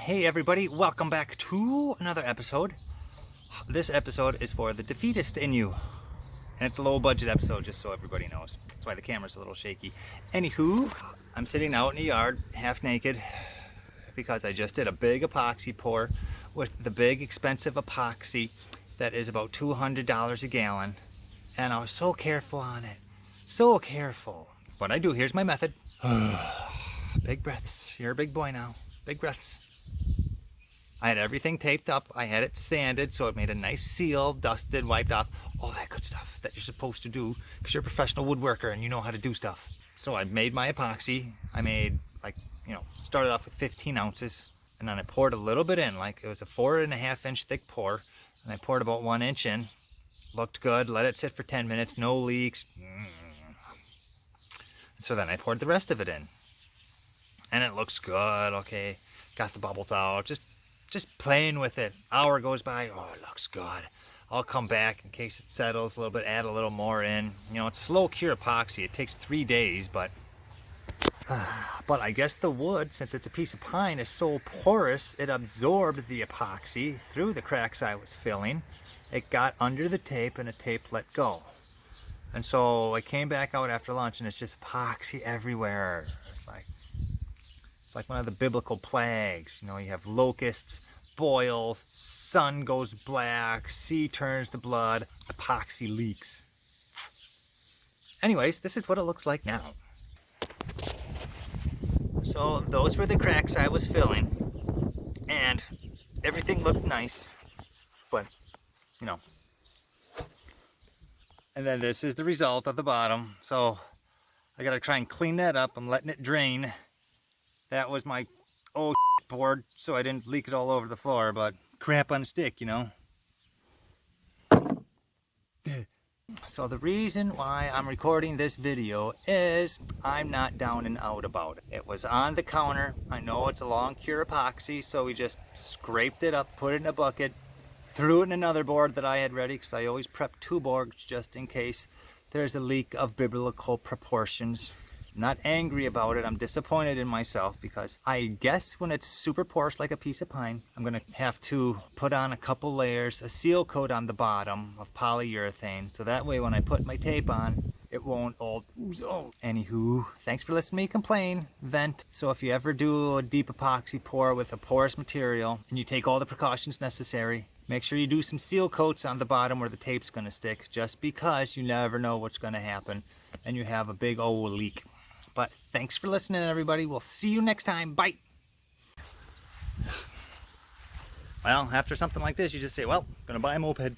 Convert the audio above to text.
Hey everybody, welcome back to another episode. This episode is for the defeatist in you. And it's a low budget episode, just so everybody knows. That's why the camera's a little shaky. Anywho, I'm sitting out in the yard, half naked, because I just did a big epoxy pour with the big expensive epoxy that is about $200 a gallon. And I was so careful on it. So careful. What I do, here's my method. Big breaths. You're a big boy now. Big breaths. I had everything taped up. I had it sanded so it made a nice seal, dusted, wiped off, all that good stuff that you're supposed to do because you're a professional woodworker and you know how to do stuff. So I made my epoxy. I made started off with 15 ounces and then I poured a little bit in, like it was a 4.5 inch thick pour, and I poured about 1 inch in. Looked good, let it sit for 10 minutes, no leaks. So then I poured the rest of it in. And it looks good, okay. Got the bubbles out, just playing with it. Hour goes by, oh, it looks good. I'll come back in case it settles a little bit, add a little more in. You know, it's slow cure epoxy. It takes 3 days, but I guess the wood, since it's a piece of pine, is so porous, it absorbed the epoxy through the cracks I was filling. It got under the tape and the tape let go. And so I came back out after lunch and it's just epoxy everywhere. It's like one of the biblical plagues. You know, you have locusts, boils, sun goes black, sea turns to blood, epoxy leaks. Anyways, this is what it looks like now. So those were the cracks I was filling and everything looked nice, but you know. And then this is the result of the bottom. So I gotta try and clean that up. I'm letting it drain. That was my old board, so I didn't leak it all over the floor, but crap on a stick, you know. So the reason why I'm recording this video is I'm not down and out about it. It was on the counter. I know it's a long cure epoxy, so we just scraped it up, put it in a bucket, threw it in another board that I had ready, because I always prep 2 boards just in case there's a leak of biblical proportions. I'm not angry about it. I'm disappointed in myself because I guess when it's super porous like a piece of pine, I'm going to have to put on a couple layers, a seal coat on the bottom of polyurethane, so that way when I put my tape on, it won't all ooze out. Anywho, thanks for listening to me complain, vent. So if you ever do a deep epoxy pour with a porous material and you take all the precautions necessary, make sure you do some seal coats on the bottom where the tape's going to stick, just because you never know what's going to happen and you have a big old leak. But thanks for listening, everybody. We'll see you next time. Bye. Well, after something like this, you just say, well, gonna buy a moped.